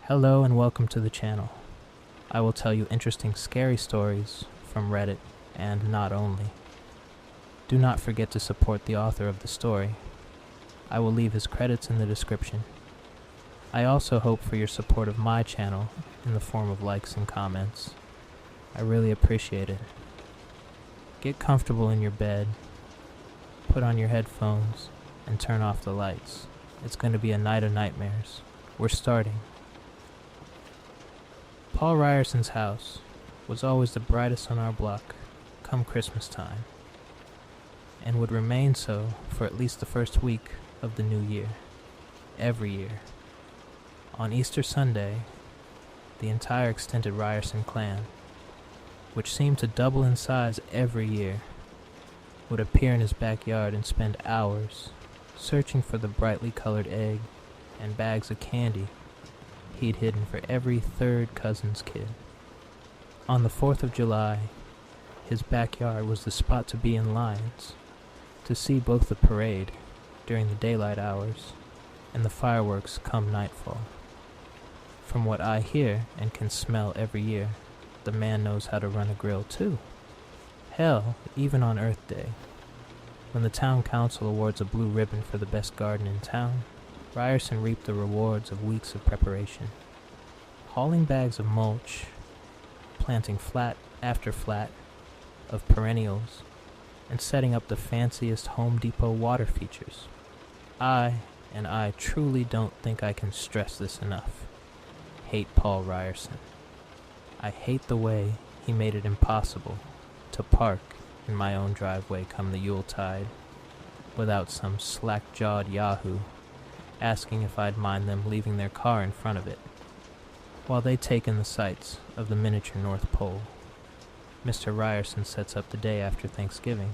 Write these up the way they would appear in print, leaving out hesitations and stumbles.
Hello and welcome to the channel. I will tell you interesting scary stories from Reddit and not only. Do not forget to support the author of the story. I will leave his credits in the description. I also hope for your support of my channel in the form of likes and comments. I really appreciate it. Get comfortable in your bed, put on your headphones, and turn off the lights. It's going to be a night of nightmares. We're starting. Paul Ryerson's house was always the brightest on our block come Christmas time, and would remain so for at least the first week of the new year, every year. On Easter Sunday, the entire extended Ryerson clan, which seemed to double in size every year, would appear in his backyard and spend hours searching for the brightly colored egg and bags of candy he'd hidden for every third cousin's kid. On the 4th of July, his backyard was the spot to be in lines, to see both the parade during the daylight hours and the fireworks come nightfall. From what I hear and can smell every year, the man knows how to run a grill too. Hell, even on Earth Day, when the town council awards a blue ribbon for the best garden in town, Ryerson reaped the rewards of weeks of preparation. Hauling bags of mulch, planting flat after flat of perennials, and setting up the fanciest Home Depot water features. I truly don't think I can stress this enough. Hate Paul Ryerson. I hate the way he made it impossible to park in my own driveway come the Yuletide without some slack-jawed yahoo asking if I'd mind them leaving their car in front of it, while they take in the sights of the miniature North Pole Mr. Ryerson sets up the day after Thanksgiving.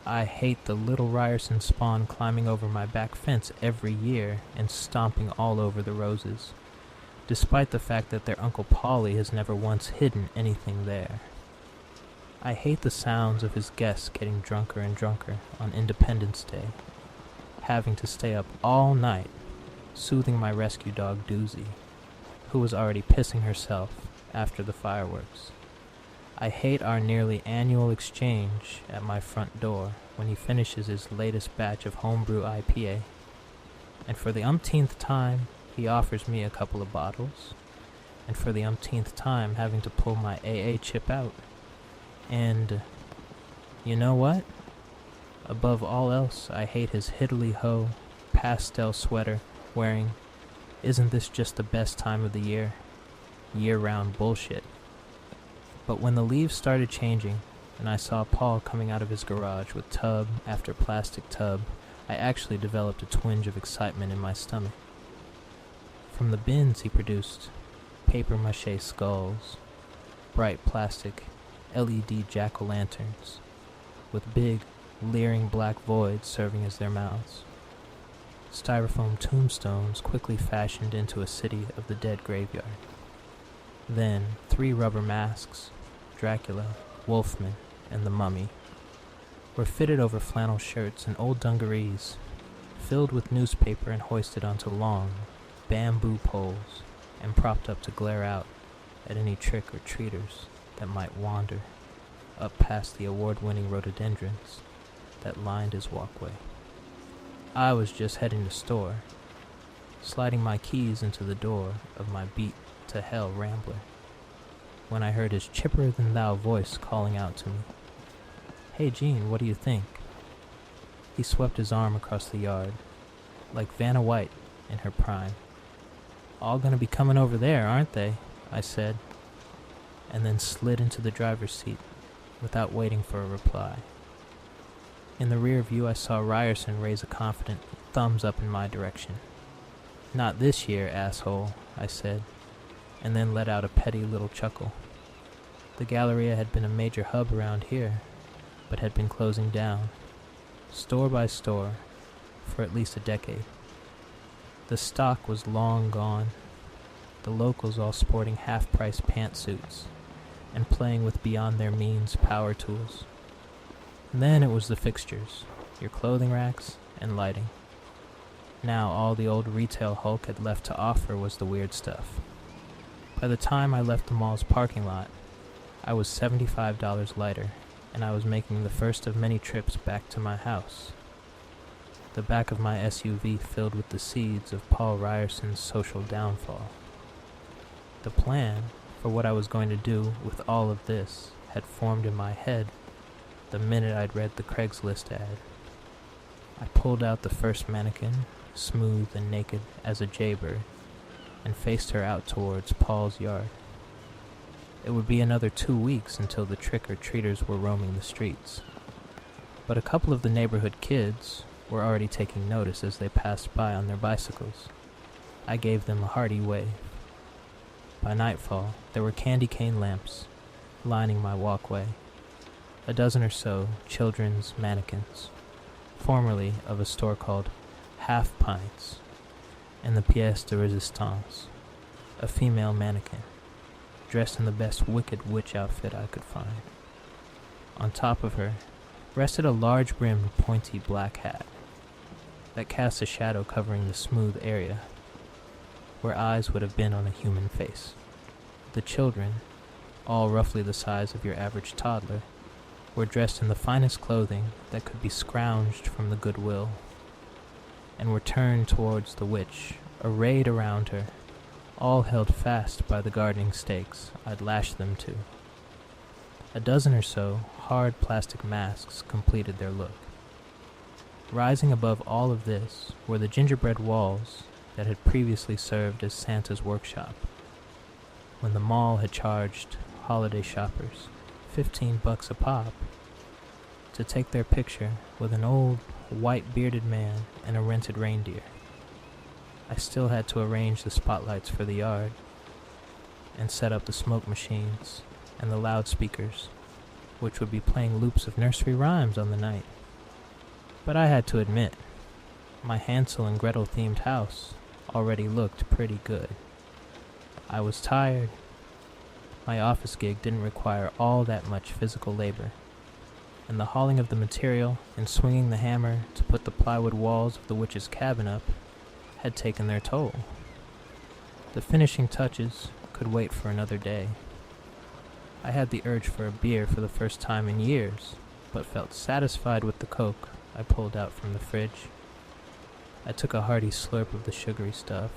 I hate the little Ryerson spawn climbing over my back fence every year and stomping all over the roses, despite the fact that their Uncle Paulie has never once hidden anything there. I hate the sounds of his guests getting drunker and drunker on Independence Day, having to stay up all night, soothing my rescue dog Doozy, who was already pissing herself after the fireworks. I hate our nearly annual exchange at my front door when he finishes his latest batch of homebrew IPA, and for the umpteenth time he offers me a couple of bottles, and for the umpteenth time having to pull my AA chip out. And you know what? Above all else, I hate his hiddly-ho pastel sweater wearing, "Isn't this just the best time of the year?" year-round bullshit. But when the leaves started changing, and I saw Paul coming out of his garage with tub after plastic tub, I actually developed a twinge of excitement in my stomach. From the bins he produced paper-mache skulls, bright plastic LED jack-o'-lanterns, with big, leering black voids serving as their mouths. Styrofoam tombstones quickly fashioned into a city of the dead graveyard. Then 3 rubber masks, Dracula, Wolfman, and the Mummy, were fitted over flannel shirts and old dungarees, filled with newspaper and hoisted onto long, bamboo poles, and propped up to glare out at any trick-or-treaters that might wander up past the award-winning rhododendrons that lined his walkway. I was just heading to store, sliding my keys into the door of my beat-to-hell Rambler, when I heard his chipper-than-thou voice calling out to me. "Hey Gene, what do you think?" He swept his arm across the yard, like Vanna White in her prime. "All gonna be coming over there, aren't they?" I said, and then slid into the driver's seat without waiting for a reply. In the rear view, I saw Ryerson raise a confident thumbs up in my direction. "Not this year, asshole," I said, and then let out a petty little chuckle. The Galleria had been a major hub around here, but had been closing down, store by store, for at least a decade. The stock was long gone, the locals all sporting half-price pantsuits and playing with beyond-their-means power tools. Then it was the fixtures, your clothing racks, and lighting. Now all the old retail Hulk had left to offer was the weird stuff. By the time I left the mall's parking lot, I was $75 lighter, and I was making the first of many trips back to my house. The back of my SUV filled with the seeds of Paul Ryerson's social downfall. The plan for what I was going to do with all of this had formed in my head the minute I'd read the Craigslist ad. I pulled out the first mannequin, smooth and naked as a jaybird, and faced her out towards Paul's yard. It would be another 2 weeks until the trick-or-treaters were roaming the streets. But a couple of the neighborhood kids were already taking notice as they passed by on their bicycles. I gave them a hearty wave. By nightfall, there were candy cane lamps lining my walkway, a dozen or so children's mannequins, formerly of a store called Half Pints, and the pièce de résistance, a female mannequin, dressed in the best Wicked Witch outfit I could find. On top of her rested a large-brimmed, pointy black hat that cast a shadow covering the smooth area where eyes would have been on a human face. The children, all roughly the size of your average toddler, were dressed in the finest clothing that could be scrounged from the Goodwill, and were turned towards the witch, arrayed around her, all held fast by the gardening stakes I'd lashed them to. A dozen or so hard plastic masks completed their look. Rising above all of this were the gingerbread walls that had previously served as Santa's workshop, when the mall had charged holiday shoppers $15 a pop to take their picture with an old, white-bearded man and a rented reindeer. I still had to arrange the spotlights for the yard and set up the smoke machines and the loudspeakers, which would be playing loops of nursery rhymes on the night. But I had to admit, my Hansel and Gretel themed house already looked pretty good. I was tired. My office gig didn't require all that much physical labor, and the hauling of the material and swinging the hammer to put the plywood walls of the witch's cabin up had taken their toll. The finishing touches could wait for another day. I had the urge for a beer for the first time in years, but felt satisfied with the Coke I pulled out from the fridge. I took a hearty slurp of the sugary stuff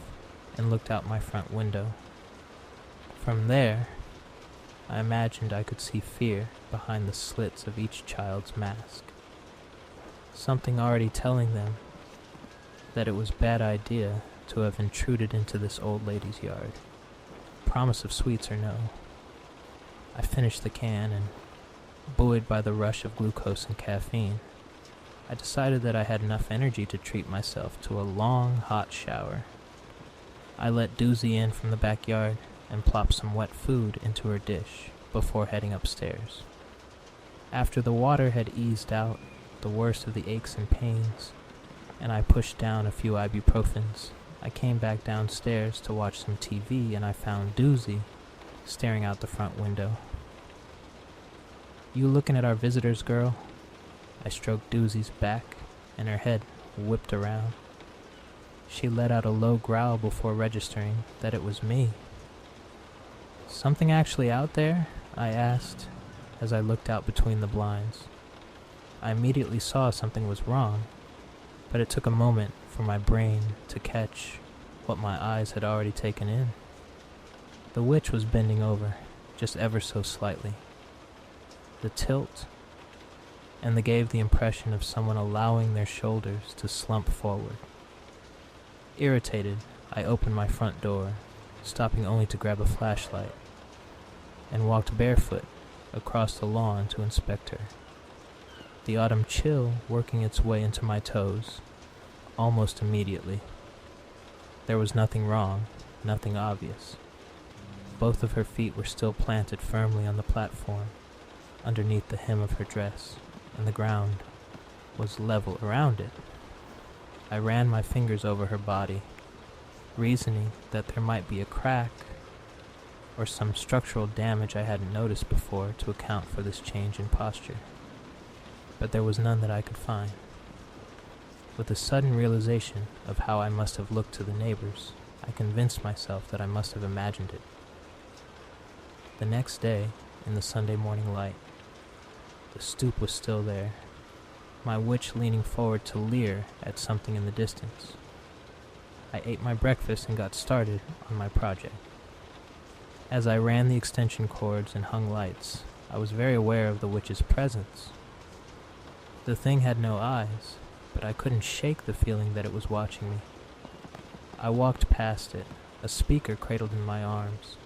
and looked out my front window. From there, I imagined I could see fear behind the slits of each child's mask. Something already telling them that it was a bad idea to have intruded into this old lady's yard. Promise of sweets or no. I finished the can and, buoyed by the rush of glucose and caffeine, I decided that I had enough energy to treat myself to a long, hot shower. I let Doozy in from the backyard and plopped some wet food into her dish before heading upstairs. After the water had eased out the worst of the aches and pains, and I pushed down a few ibuprofens, I came back downstairs to watch some TV, and I found Doozy staring out the front window. "You looking at our visitors, girl?" I stroked Doozy's back, and her head whipped around. She let out a low growl before registering that it was me. "Something actually out there?" I asked, as I looked out between the blinds. I immediately saw something was wrong, but it took a moment for my brain to catch what my eyes had already taken in. The witch was bending over, just ever so slightly. The tilt and they gave the impression of someone allowing their shoulders to slump forward. Irritated, I opened my front door, stopping only to grab a flashlight, and walked barefoot across the lawn to inspect her. The autumn chill working its way into my toes almost immediately. There was nothing wrong, nothing obvious. Both of her feet were still planted firmly on the platform underneath the hem of her dress, and the ground was level around it. I ran my fingers over her body, reasoning that there might be a crack or some structural damage I hadn't noticed before to account for this change in posture. But there was none that I could find. With a sudden realization of how I must have looked to the neighbors, I convinced myself that I must have imagined it. The next day, in the Sunday morning light, the stoop was still there, my witch leaning forward to leer at something in the distance. I ate my breakfast and got started on my project. As I ran the extension cords and hung lights, I was very aware of the witch's presence. The thing had no eyes, but I couldn't shake the feeling that it was watching me. I walked past it, a speaker cradled in my arms,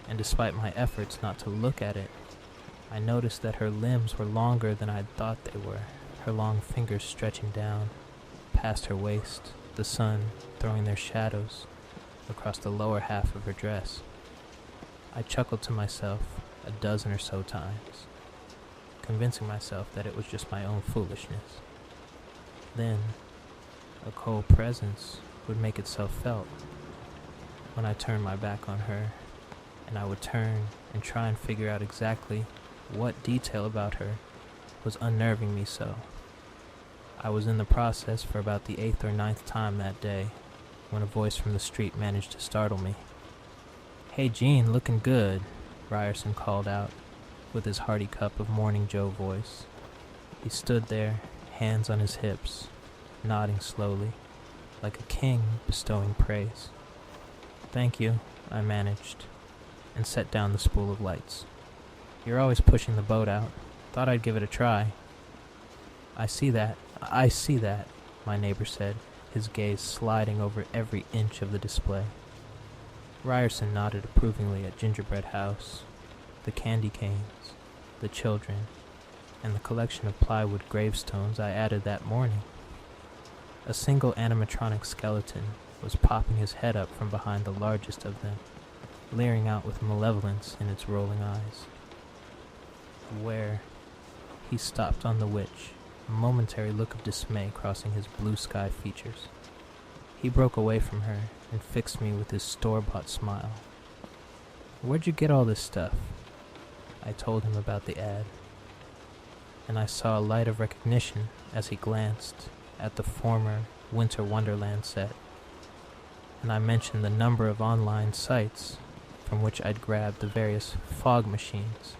and despite my efforts not to look at it, I noticed that her limbs were longer than I'd thought they were, her long fingers stretching down past her waist, the sun throwing their shadows across the lower half of her dress. I chuckled to myself a dozen or so times, convincing myself that it was just my own foolishness. Then, a cold presence would make itself felt when I turned my back on her, and I would turn and try and figure out exactly what detail about her was unnerving me so. I was in the process for about the 8th or 9th time that day when a voice from the street managed to startle me. "Hey Gene, looking good," Ryerson called out with his hearty cup of Morning Joe voice. He stood there, hands on his hips, nodding slowly, like a king bestowing praise. "Thank you," I managed, and set down the spool of lights. "You're always pushing the boat out. Thought I'd give it a try." I see that, my neighbor said, his gaze sliding over every inch of the display. Ryerson nodded approvingly at Gingerbread House, the candy canes, the children, and the collection of plywood gravestones I added that morning. A single animatronic skeleton was popping his head up from behind the largest of them, leering out with malevolence in its rolling eyes. Where he stopped on the witch, a momentary look of dismay crossing his blue sky features. He broke away from her and fixed me with his store-bought smile. "Where'd you get all this stuff?" I told him about the ad, and I saw a light of recognition as he glanced at the former Winter Wonderland set, and I mentioned the number of online sites from which I'd grabbed the various fog machines,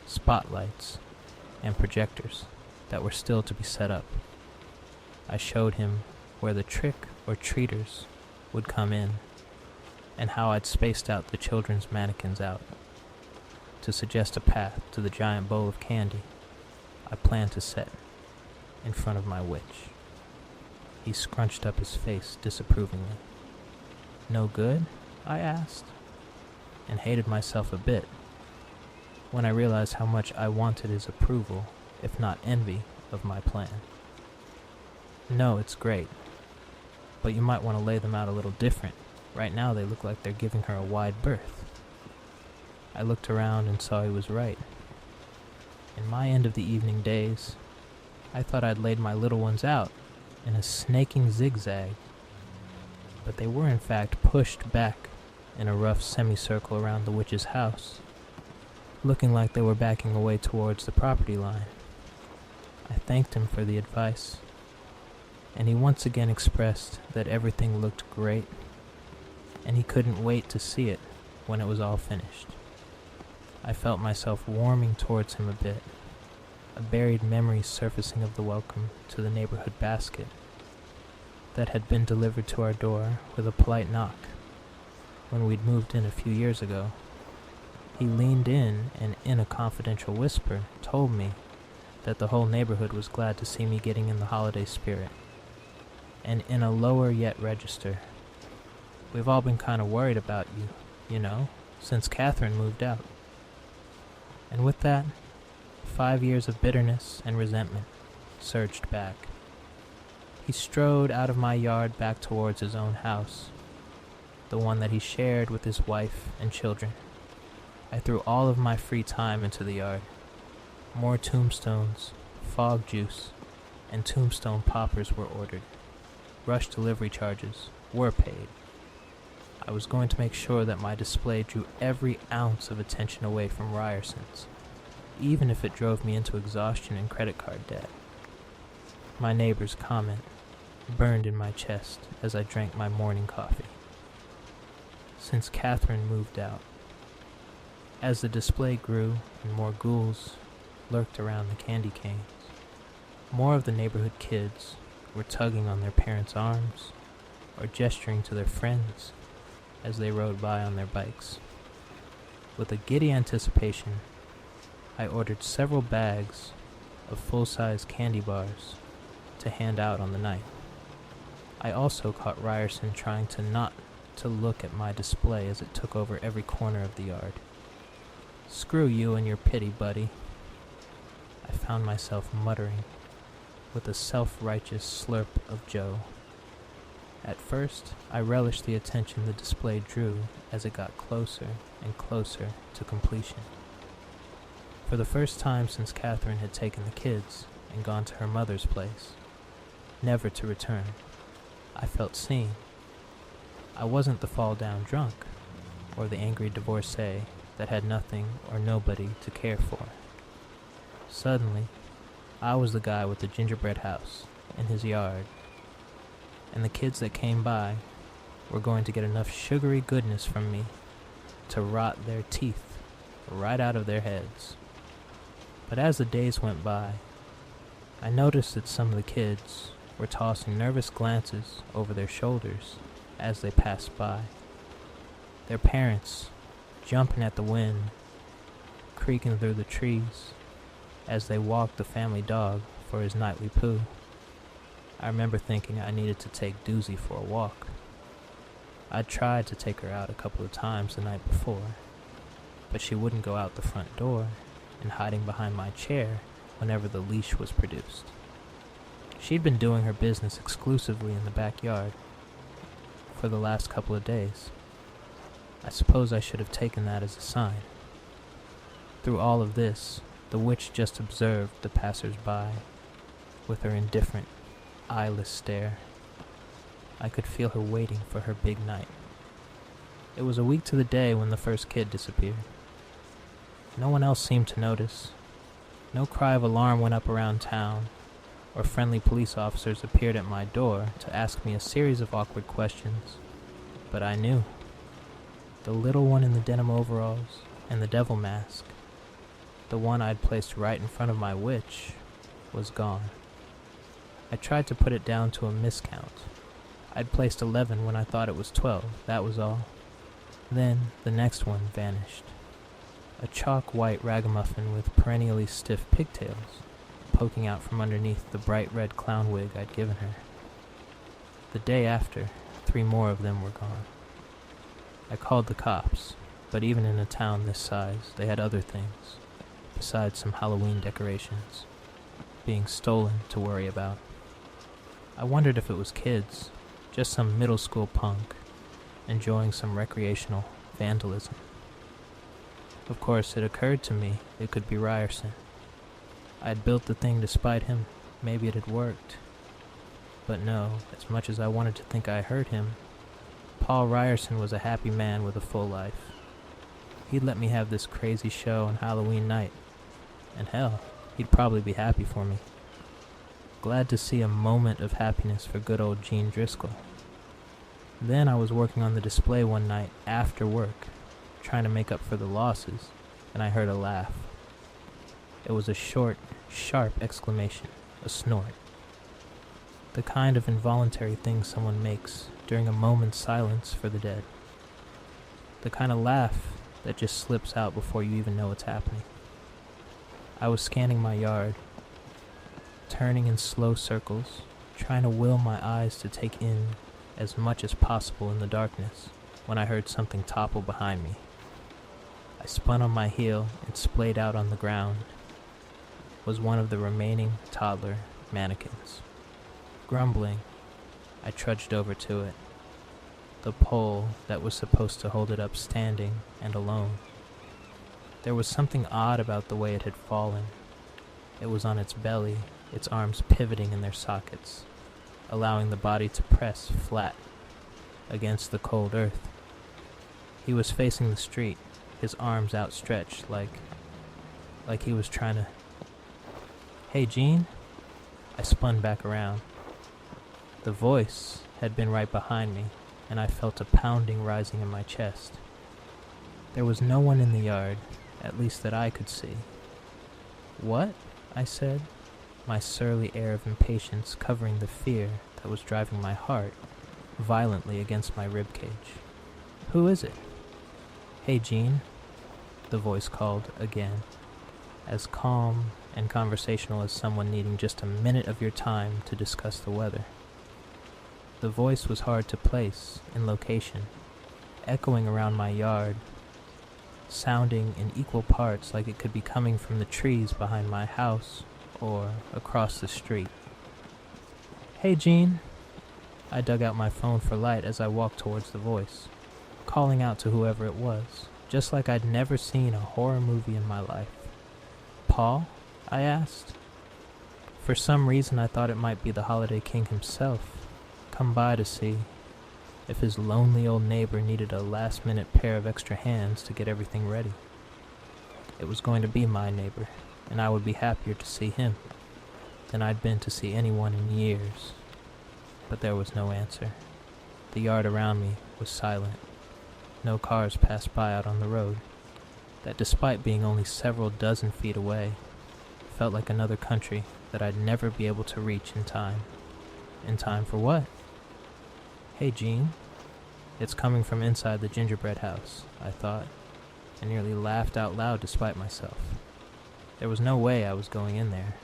spotlights, and projectors that were still to be set up. I showed him where the trick or treaters would come in, and how I'd spaced out the children's mannequins out to suggest a path to the giant bowl of candy I planned to set in front of my witch. He scrunched up his face disapprovingly. "No good?" I asked, and hated myself a bit when I realized how much I wanted his approval, if not envy, of my plan. "No, it's great, but you might want to lay them out a little different. Right now they look like they're giving her a wide berth." I looked around and saw he was right. In my end of the evening days, I thought I'd laid my little ones out in a snaking zigzag, but they were in fact pushed back in a rough semicircle around the witch's house, looking like they were backing away towards the property line. I thanked him for the advice, and he once again expressed that everything looked great, and he couldn't wait to see it when it was all finished. I felt myself warming towards him a bit, a buried memory surfacing of the welcome to the neighborhood basket that had been delivered to our door with a polite knock when we'd moved in a few years ago. He leaned in and, in a confidential whisper, told me that the whole neighborhood was glad to see me getting in the holiday spirit. And in a lower yet register, "We've all been kind of worried about you, you know, since Catherine moved out." And with that, 5 years of bitterness and resentment surged back. He strode out of my yard back towards his own house, the one that he shared with his wife and children. I threw all of my free time into the yard. More tombstones, fog juice, and tombstone poppers were ordered. Rush delivery charges were paid. I was going to make sure that my display drew every ounce of attention away from Ryerson's, even if it drove me into exhaustion and credit card debt. My neighbor's comment, burned in my chest as I drank my morning coffee. Since Catherine moved out, as the display grew and more ghouls lurked around the candy canes, more of the neighborhood kids were tugging on their parents' arms or gesturing to their friends as they rode by on their bikes. With a giddy anticipation, I ordered several bags of full-size candy bars to hand out on the night. I also caught Ryerson trying to not to look at my display as it took over every corner of the yard. "Screw you and your pity, buddy," I found myself muttering with a self-righteous slurp of Joe. At first, I relished the attention the display drew as it got closer and closer to completion. For the first time since Catherine had taken the kids and gone to her mother's place, never to return, I felt seen. I wasn't the fall-down drunk, or the angry divorcee that had nothing or nobody to care for. Suddenly, I was the guy with the gingerbread house in his yard, and the kids that came by were going to get enough sugary goodness from me to rot their teeth right out of their heads. But as the days went by, I noticed that some of the kids were tossing nervous glances over their shoulders as they passed by. Their parents jumping at the wind, creaking through the trees as they walked the family dog for his nightly poo. I remember thinking I needed to take Doozy for a walk. I'd tried to take her out a couple of times the night before, but she wouldn't go out the front door and hiding behind my chair whenever the leash was produced. She'd been doing her business exclusively in the backyard for the last couple of days. I suppose I should have taken that as a sign. Through all of this, the witch just observed the passers-by with her indifferent, eyeless stare. I could feel her waiting for her big night. It was a week to the day when the first kid disappeared. No one else seemed to notice. No cry of alarm went up around town, or friendly police officers appeared at my door to ask me a series of awkward questions. But I knew. The little one in the denim overalls and the devil mask, the one I'd placed right in front of my witch, was gone. I tried to put it down to a miscount. I'd placed 11 when I thought it was 12, that was all. Then the next one vanished. A chalk-white ragamuffin with perennially stiff pigtails poking out from underneath the bright red clown wig I'd given her. The day after, 3 more of them were gone. I called the cops, but even in a town this size, they had other things, besides some Halloween decorations, being stolen to worry about. I wondered if it was kids, just some middle school punk, enjoying some recreational vandalism. Of course, it occurred to me it could be Ryerson. I'd built the thing to spite him. Maybe it had worked. But no, as much as I wanted to think I hurt him, Paul Ryerson was a happy man with a full life. He'd let me have this crazy show on Halloween night. And hell, he'd probably be happy for me. Glad to see a moment of happiness for good old Gene Driscoll. Then I was working on the display one night after work, trying to make up for the losses, and I heard a laugh. It was a short, sharp exclamation, a snort. The kind of involuntary thing someone makes during a moment's silence for the dead. The kind of laugh that just slips out before you even know it's happening. I was scanning my yard, turning in slow circles, trying to will my eyes to take in as much as possible in the darkness, when I heard something topple behind me. I spun on my heel and splayed out on the ground. It was one of the remaining toddler mannequins. Grumbling, I trudged over to it. The pole that was supposed to hold it up standing and alone. There was something odd about the way it had fallen. It was on its belly, its arms pivoting in their sockets, allowing the body to press flat against the cold earth. He was facing the street, his arms outstretched like he was trying to... "Hey, Gene?" I spun back around. The voice had been right behind me, and I felt a pounding rising in my chest. There was no one in the yard, at least that I could see. "What?" I said, my surly air of impatience covering the fear that was driving my heart violently against my ribcage. "Who is it?" "Hey, Jean," the voice called again, as calm and conversational as someone needing just a minute of your time to discuss the weather. The voice was hard to place in location, echoing around my yard, sounding in equal parts like it could be coming from the trees behind my house or across the street. "Hey, Jean." I dug out my phone for light as I walked towards the voice, calling out to whoever it was, just like I'd never seen a horror movie in my life. "Paul?" I asked. For some reason I thought it might be the Holiday King himself, come by to see if his lonely old neighbor needed a last-minute pair of extra hands to get everything ready. It was going to be my neighbor, and I would be happier to see him than I'd been to see anyone in years. But there was no answer. The yard around me was silent. No cars passed by out on the road, that despite being only several dozen feet away, felt like another country that I'd never be able to reach in time. In time for what? "Hey, Jean." It's coming from inside the gingerbread house, I thought, and nearly laughed out loud despite myself. There was no way I was going in there.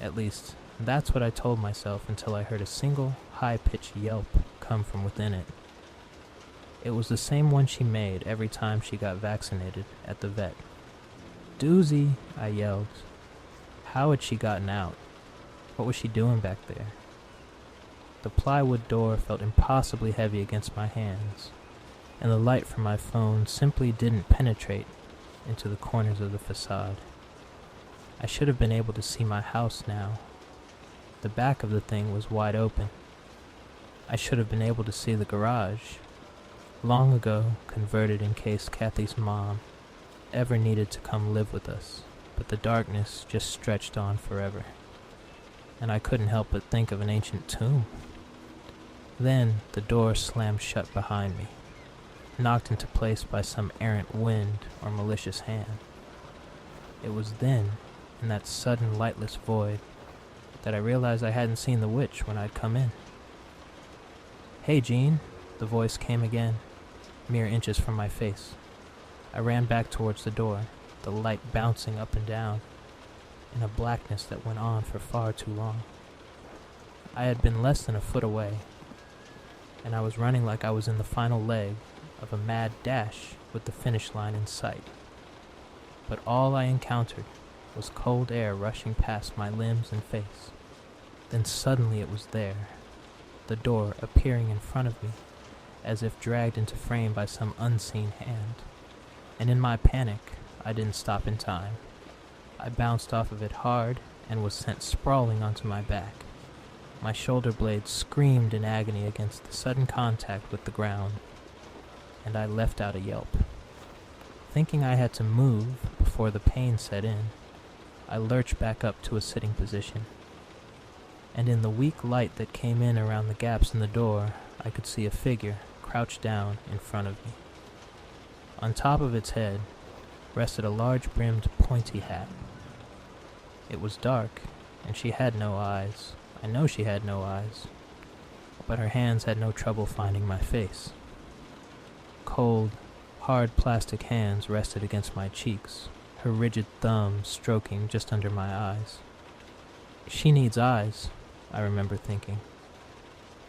At least, that's what I told myself until I heard a single, high-pitched yelp come from within it. It was the same one she made every time she got vaccinated at the vet. "Doozy," I yelled. How had she gotten out? What was she doing back there? The plywood door felt impossibly heavy against my hands, and the light from my phone simply didn't penetrate into the corners of the facade. I should have been able to see my house now. The back of the thing was wide open. I should have been able to see the garage, long ago converted in case Kathy's mom ever needed to come live with us, but the darkness just stretched on forever, and I couldn't help but think of an ancient tomb. Then the door slammed shut behind me, knocked into place by some errant wind or malicious hand. It was then, in that sudden lightless void, that I realized I hadn't seen the witch when I'd come in. "Hey, Jean," the voice came again, mere inches from my face. I ran back towards the door, the light bouncing up and down, in a blackness that went on for far too long. I had been less than a foot away, and I was running like I was in the final leg of a mad dash with the finish line in sight. But all I encountered was cold air rushing past my limbs and face. Then suddenly it was there, the door appearing in front of me, as if dragged into frame by some unseen hand. And in my panic, I didn't stop in time. I bounced off of it hard and was sent sprawling onto my back. My shoulder blades screamed in agony against the sudden contact with the ground, and I left out a yelp. Thinking I had to move before the pain set in, I lurched back up to a sitting position, and in the weak light that came in around the gaps in the door, I could see a figure crouched down in front of me. On top of its head rested a large-brimmed pointy hat. It was dark, and she had no eyes. I know she had no eyes, but her hands had no trouble finding my face. Cold, hard plastic hands rested against my cheeks, her rigid thumb stroking just under my eyes. She needs eyes, I remember thinking,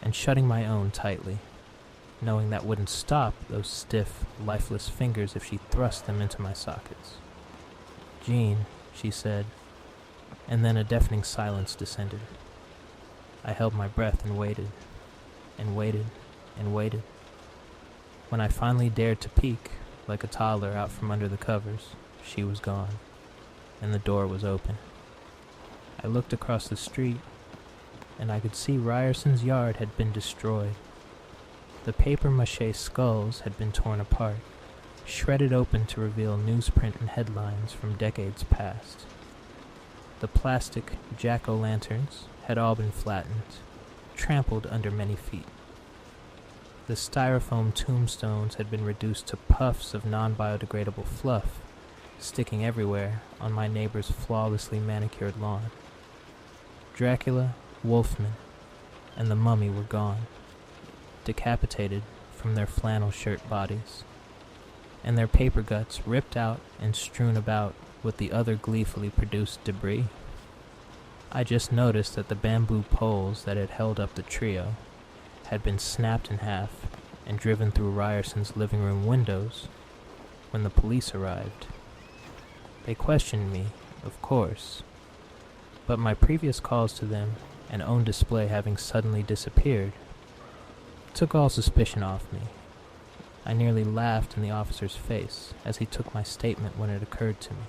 and shutting my own tightly, knowing that wouldn't stop those stiff, lifeless fingers if she thrust them into my sockets. "Jean," she said, and then a deafening silence descended. I held my breath and waited, and waited, and waited. When I finally dared to peek, like a toddler out from under the covers, she was gone, and the door was open. I looked across the street, and I could see Ryerson's yard had been destroyed. The papier-mâché skulls had been torn apart, shredded open to reveal newsprint and headlines from decades past. The plastic jack-o'-lanterns had all been flattened, trampled under many feet. The styrofoam tombstones had been reduced to puffs of non-biodegradable fluff, sticking everywhere on my neighbor's flawlessly manicured lawn. Dracula, Wolfman, and the mummy were gone, decapitated from their flannel shirt bodies, and their paper guts ripped out and strewn about with the other gleefully produced debris. I just noticed that the bamboo poles that had held up the trio had been snapped in half and driven through Ryerson's living room windows when the police arrived. They questioned me, of course, but my previous calls to them and own display having suddenly disappeared took all suspicion off me. I nearly laughed in the officer's face as he took my statement when it occurred to me.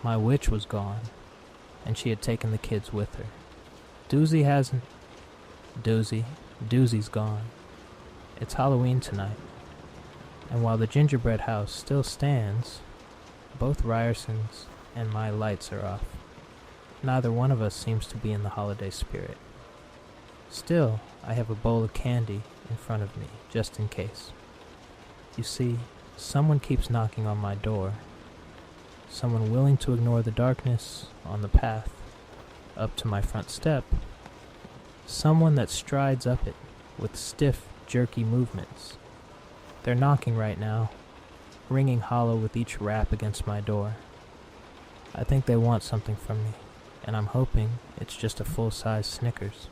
My witch was gone, and she had taken the kids with her. Doozy hasn't. Doozy's gone. It's Halloween tonight, and while the gingerbread house still stands, both Ryerson's and my lights are off. Neither one of us seems to be in the holiday spirit. Still, I have a bowl of candy in front of me, just in case. You see, someone keeps knocking on my door. Someone willing to ignore the darkness on the path up to my front step. Someone that strides up it with stiff, jerky movements. They're knocking right now, ringing hollow with each rap against my door. I think they want something from me, and I'm hoping it's just a full-size Snickers.